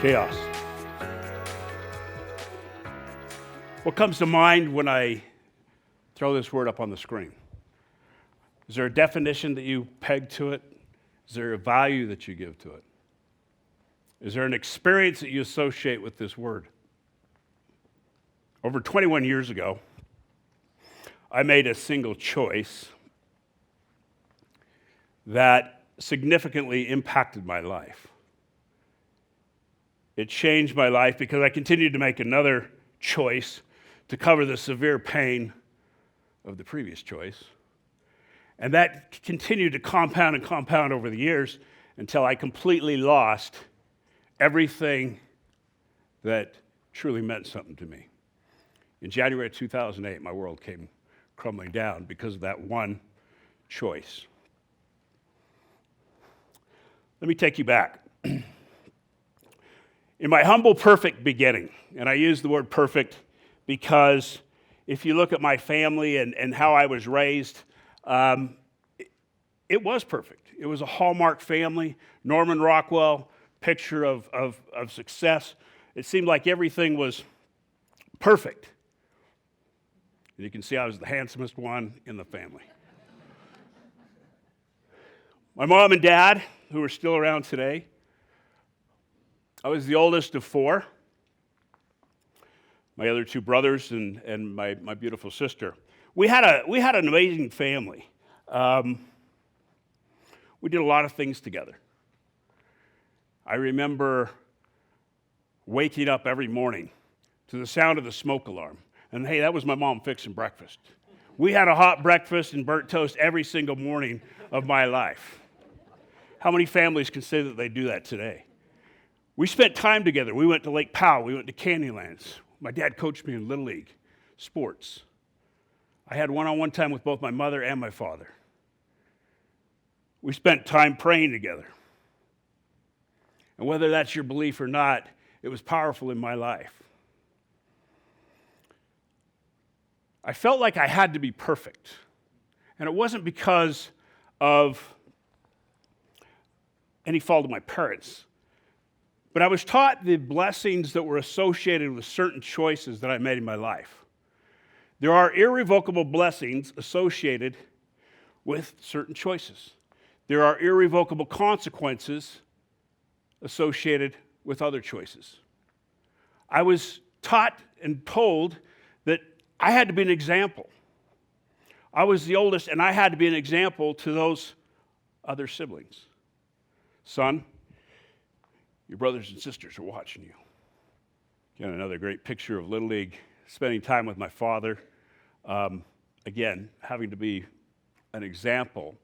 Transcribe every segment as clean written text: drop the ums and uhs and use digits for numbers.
Chaos. What comes to mind when I throw this word up on the screen? Is there a definition that you peg to it? Is there a value that you give to it? Is there an experience that you associate with this word? Over 21 years ago, I made a single choice that significantly impacted my life. It changed my life because I continued to make another choice to cover the severe pain of the previous choice. And that continued to compound and compound over the years until I completely lost everything that truly meant something to me. In January of 2008, my world came crumbling down because of that one choice. Let me take you back. In my humble, perfect beginning, and I use the word perfect because if you look at my family and how I was raised, it was perfect. It was a Hallmark family, Norman Rockwell, picture of success. It seemed like everything was perfect. And you can see I was the handsomest one in the family. My mom and dad, who are still around today, I was the oldest of four. My other two brothers and my beautiful sister. We had an amazing family. We did a lot of things together. I remember waking up every morning to the sound of the smoke alarm. And hey, that was my mom fixing breakfast. We had a hot breakfast and burnt toast every single morning of my life. How many families can say that they do that today? We spent time together. We went to Lake Powell. We went to Canyonlands. My dad coached me in Little League sports. I had one-on-one time with both my mother and my father. We spent time praying together. And whether that's your belief or not, it was powerful in my life. I felt like I had to be perfect. And it wasn't because of any fault of my parents. But I was taught the blessings that were associated with certain choices that I made in my life. There are irrevocable blessings associated with certain choices. There are irrevocable consequences associated with other choices. I was taught and told that I had to be an example. I was the oldest, and I had to be an example to those other siblings. Son, your brothers and sisters are watching you. Again, another great picture of Little League, spending time with my father. Again, having to be an example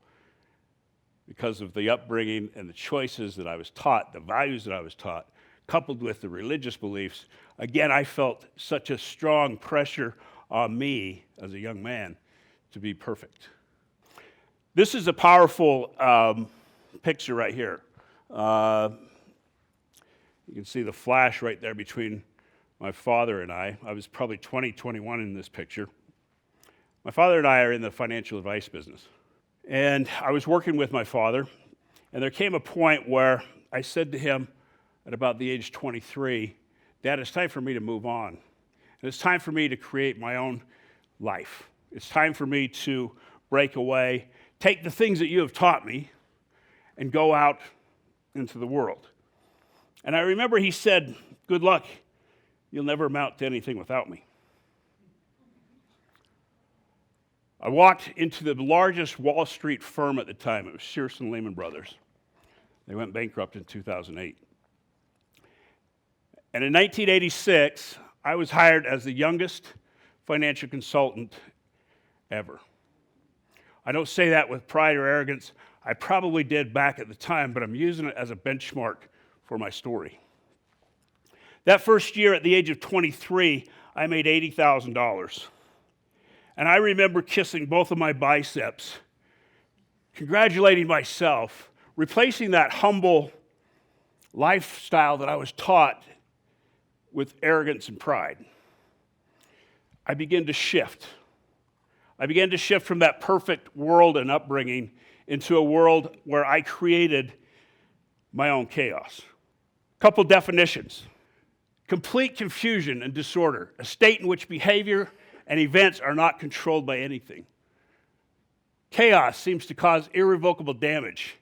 because of the upbringing and the choices that I was taught, the values that I was taught, coupled with the religious beliefs. Again, I felt such a strong pressure on me as a young man to be perfect. This is a powerful picture right here. You can see the flash right there between my father and I. I was probably 20, 21 in this picture. My father and I are in the financial advice business. And I was working with my father, and there came a point where I said to him at about the age 23, Dad, it's time for me to move on. And it's time for me to create my own life. It's time for me to break away, take the things that you have taught me, and go out into the world. And I remember he said, good luck. You'll never amount to anything without me. I walked into the largest Wall Street firm at the time. It was Shearson Lehman Brothers. They went bankrupt in 2008. And in 1986, I was hired as the youngest financial consultant ever. I don't say that with pride or arrogance. I probably did back at the time, but I'm using it as a benchmark for my story. That first year at the age of 23, I made $80,000. And I remember kissing both of my biceps, congratulating myself, replacing that humble lifestyle that I was taught with arrogance and pride. I began to shift. I began to shift from that perfect world and upbringing into a world where I created my own chaos. Couple definitions. Complete confusion and disorder, a state in which behavior and events are not controlled by anything. Chaos seems to cause irrevocable damage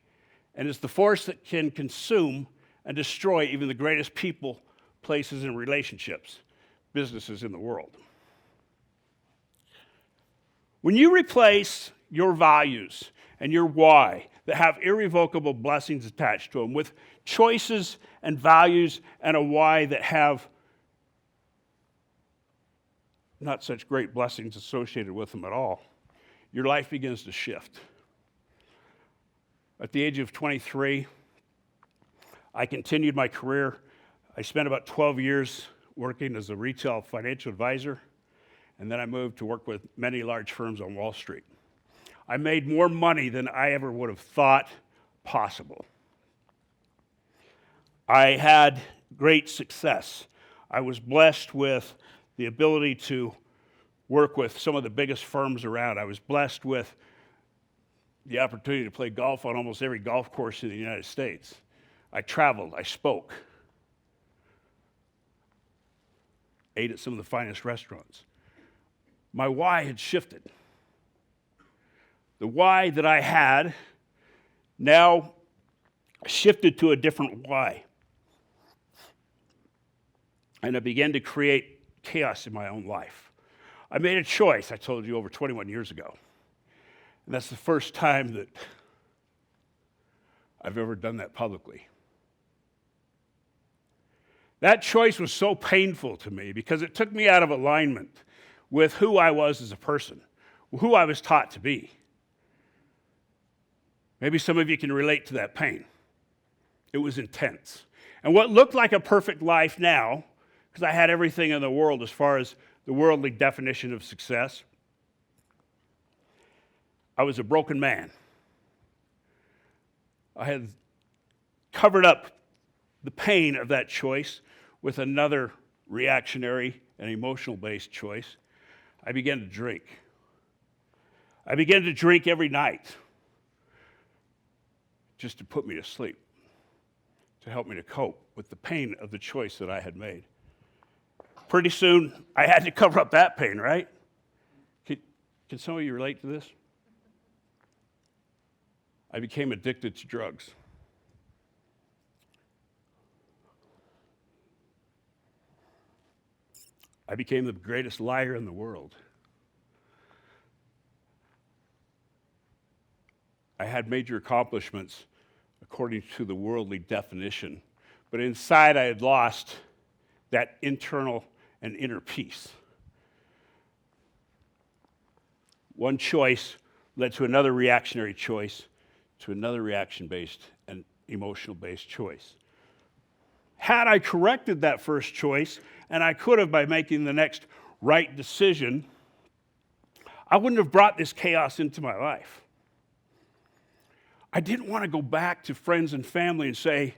and is the force that can consume and destroy even the greatest people, places, and relationships, businesses in the world. When you replace your values and your why that have irrevocable blessings attached to them with choices and values and a why that have not such great blessings associated with them at all, your life begins to shift. At the age of 23, I continued my career. I spent about 12 years working as a retail financial advisor, and then I moved to work with many large firms on Wall Street. I made more money than I ever would have thought possible. I had great success. I was blessed with the ability to work with some of the biggest firms around. I was blessed with the opportunity to play golf on almost every golf course in the United States. I traveled, I spoke, ate at some of the finest restaurants. My why had shifted. The why that I had now shifted to a different why. And I began to create chaos in my own life. I made a choice, I told you, over 21 years ago. And that's the first time that I've ever done that publicly. That choice was so painful to me because it took me out of alignment with who I was as a person, who I was taught to be. Maybe some of you can relate to that pain. It was intense. And what looked like a perfect life now, because I had everything in the world as far as the worldly definition of success, I was a broken man. I had covered up the pain of that choice with another reactionary and emotional-based choice. I began to drink. I began to drink every night just to put me to sleep, to help me to cope with the pain of the choice that I had made. Pretty soon, I had to cover up that pain, right? Can some of you relate to this? I became addicted to drugs. I became the greatest liar in the world. I had major accomplishments according to the worldly definition, but inside I had lost that internal and inner peace. One choice led to another reactionary choice, to another reaction-based and emotional-based choice. Had I corrected that first choice, and I could have by making the next right decision, I wouldn't have brought this chaos into my life. I didn't want to go back to friends and family and say,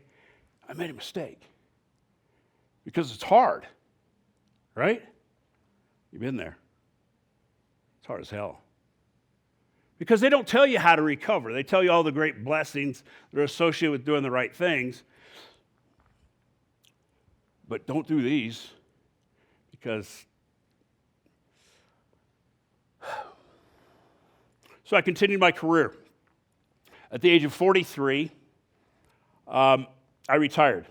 I made a mistake. Because it's hard, right? You've been there. It's hard as hell. Because they don't tell you how to recover. They tell you all the great blessings that are associated with doing the right things. But don't do these because... So I continued my career. At the age of 43, I retired.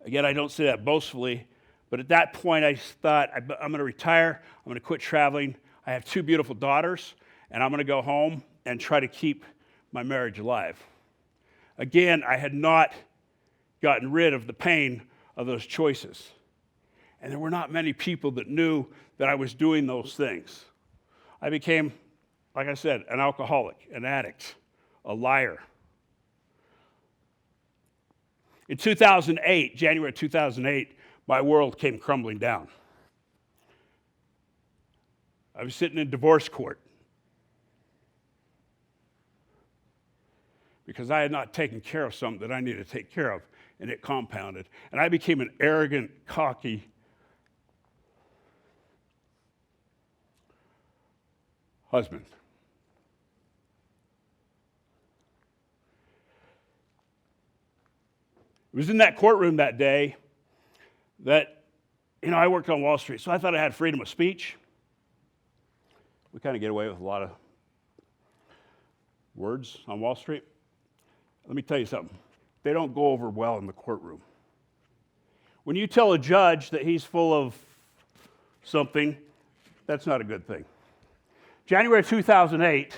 Again, I don't say that boastfully, but at that point I thought, I'm going to retire, I'm going to quit traveling. I have 2 beautiful daughters, and I'm going to go home and try to keep my marriage alive. Again, I had not gotten rid of the pain of those choices. And there were not many people that knew that I was doing those things. I became, like I said, an alcoholic, an addict, a liar. In 2008, January 2008, my world came crumbling down. I was sitting in divorce court because I had not taken care of something that I needed to take care of, and it compounded. And I became an arrogant, cocky husband. It was in that courtroom that day that, I worked on Wall Street, so I thought I had freedom of speech. We kind of get away with a lot of words on Wall Street. Let me tell you something. They don't go over well in the courtroom. When you tell a judge that he's full of something, that's not a good thing. January 2008,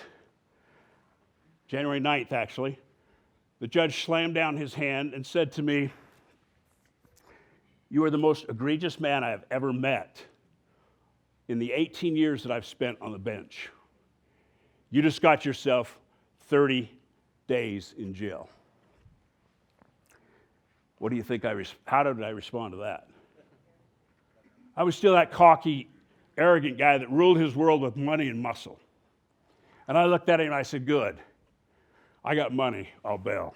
January 9th actually, the judge slammed down his hand and said to me, "You are the most egregious man I have ever met in the 18 years that I've spent on the bench. You just got yourself 30 days in jail." What do you think how did I respond to that? I was still that cocky, arrogant guy that ruled his world with money and muscle. And I looked at him and I said, "Good. I got money. I'll bail."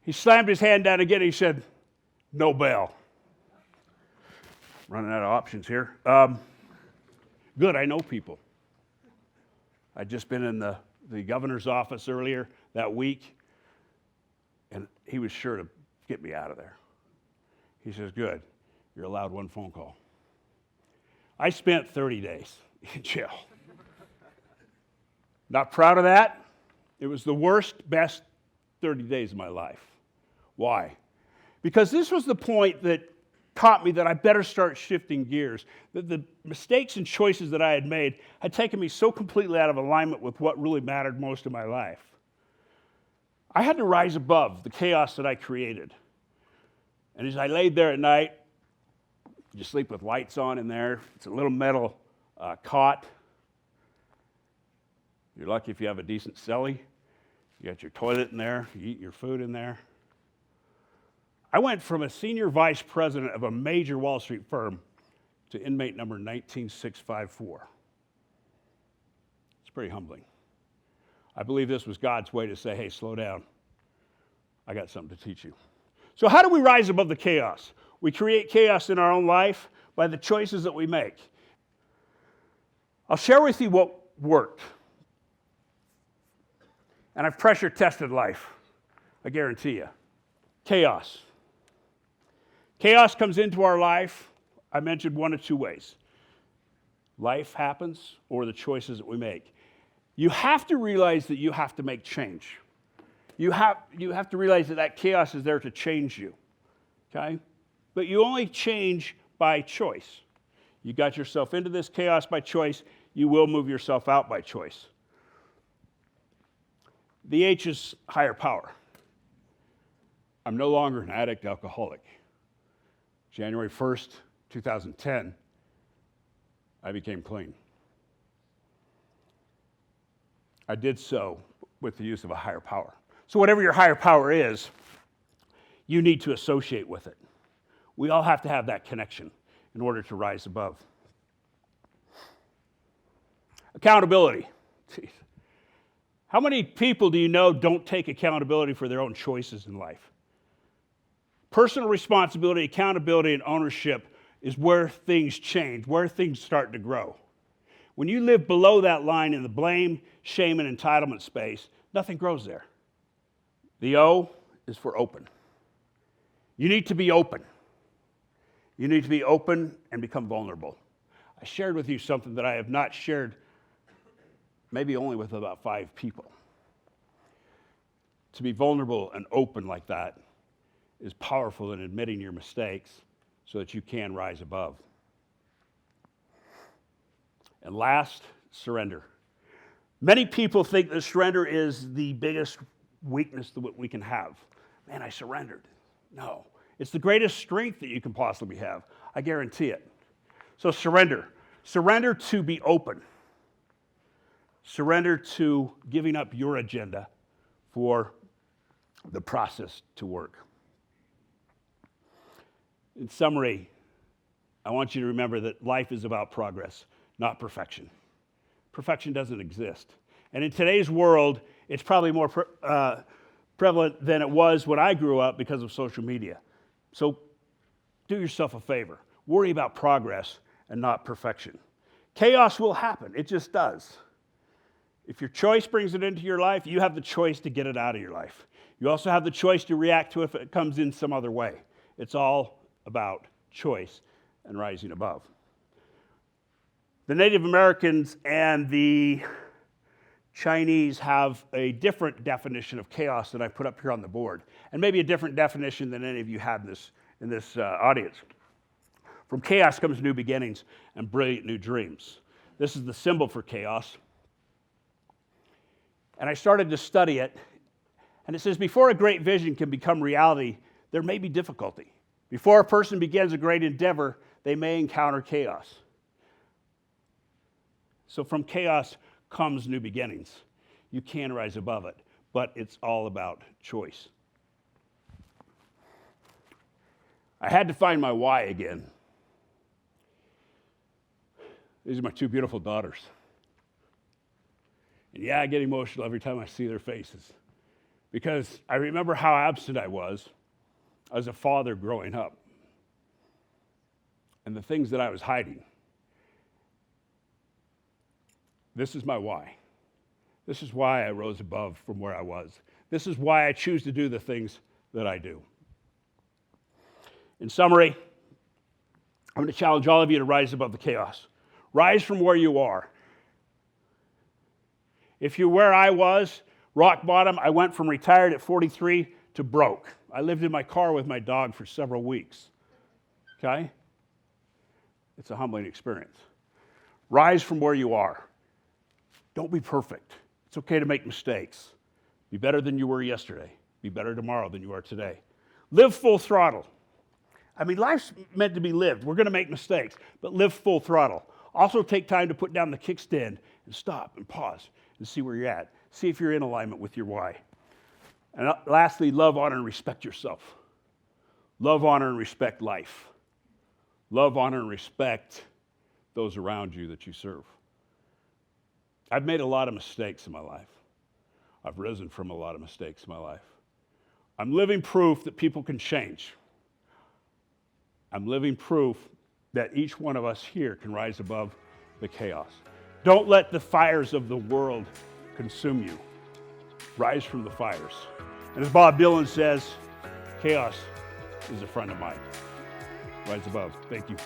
He slammed his hand down again and he said, "No bail." Running out of options here. Good, I know people. I'd just been in the governor's office earlier that week, and he was sure to get me out of there. He says, "Good, you're allowed one phone call." I spent 30 days in jail. Not proud of that. It was the worst, best 30 days of my life. Why? Because this was the point that taught me that I better start shifting gears. That the mistakes and choices that I had made had taken me so completely out of alignment with what really mattered most in my life. I had to rise above the chaos that I created. And as I laid there at night, you sleep with lights on in there. It's a little metal cot. You're lucky if you have a decent celly. You got your toilet in there. You eat your food in there. I went from a senior vice president of a major Wall Street firm to inmate number 19654. It's pretty humbling. I believe this was God's way to say, "Hey, slow down. I got something to teach you." So how do we rise above the chaos? We create chaos in our own life by the choices that we make. I'll share with you what worked. And I've pressure tested life, I guarantee you. Chaos. Chaos comes into our life, I mentioned one of two ways. Life happens or the choices that we make. You have to realize that you have to make change. You have to realize that chaos is there to change you, okay? But you only change by choice. You got yourself into this chaos by choice. You will move yourself out by choice. The H is higher power. I'm no longer an addict alcoholic. January 1st, 2010, I became clean. I did so with the use of a higher power. So whatever your higher power is, you need to associate with it. We all have to have that connection in order to rise above. Accountability. How many people do you know don't take accountability for their own choices in life? Personal responsibility, accountability, and ownership is where things change, where things start to grow. When you live below that line in the blame, shame, and entitlement space, nothing grows there. The O is for open. You need to be open. You need to be open and become vulnerable. I shared with you something that I have not shared maybe only with about 5 people. To be vulnerable and open like that is powerful in admitting your mistakes so that you can rise above. And last, surrender. Many people think that surrender is the biggest weakness that we can have. Man, I surrendered. No, it's the greatest strength that you can possibly have. I guarantee it. So surrender. Surrender to be open. Surrender to giving up your agenda for the process to work. In summary, I want you to remember that life is about progress, not perfection. Perfection doesn't exist. And in today's world, it's probably more prevalent than it was when I grew up because of social media. So do yourself a favor. Worry about progress and not perfection. Chaos will happen. It just does. If your choice brings it into your life, you have the choice to get it out of your life. You also have the choice to react to it if it comes in some other way. It's all about choice and rising above. The Native Americans and the Chinese have a different definition of chaos that I put up here on the board, and maybe a different definition than any of you have in this audience. From chaos comes new beginnings and brilliant new dreams. This is the symbol for chaos. And I started to study it, and it says, before a great vision can become reality, there may be difficulty. Before a person begins a great endeavor, they may encounter chaos. So from chaos comes new beginnings. You can rise above it, but it's all about choice. I had to find my why again. These are my two beautiful daughters. And yeah, I get emotional every time I see their faces because I remember how absent I was as a father growing up and the things that I was hiding. This is my why. This is why I rose above from where I was. This is why I choose to do the things that I do. In summary, I'm going to challenge all of you to rise above the chaos. Rise from where you are. If you're where I was, rock bottom, I went from retired at 43 to broke. I lived in my car with my dog for several weeks. Okay? It's a humbling experience. Rise from where you are. Don't be perfect. It's okay to make mistakes. Be better than you were yesterday. Be better tomorrow than you are today. Live full throttle. I mean, life's meant to be lived. We're going to make mistakes, but live full throttle. Also take time to put down the kickstand and stop and pause and see where you're at. See if you're in alignment with your why. And lastly, love, honor, and respect yourself. Love, honor, and respect life. Love, honor, and respect those around you that you serve. I've made a lot of mistakes in my life. I've risen from a lot of mistakes in my life. I'm living proof that people can change. I'm living proof that each one of us here can rise above the chaos. Don't let the fires of the world consume you. Rise from the fires. And as Bob Dylan says, chaos is a friend of mine. Rise above. Thank you.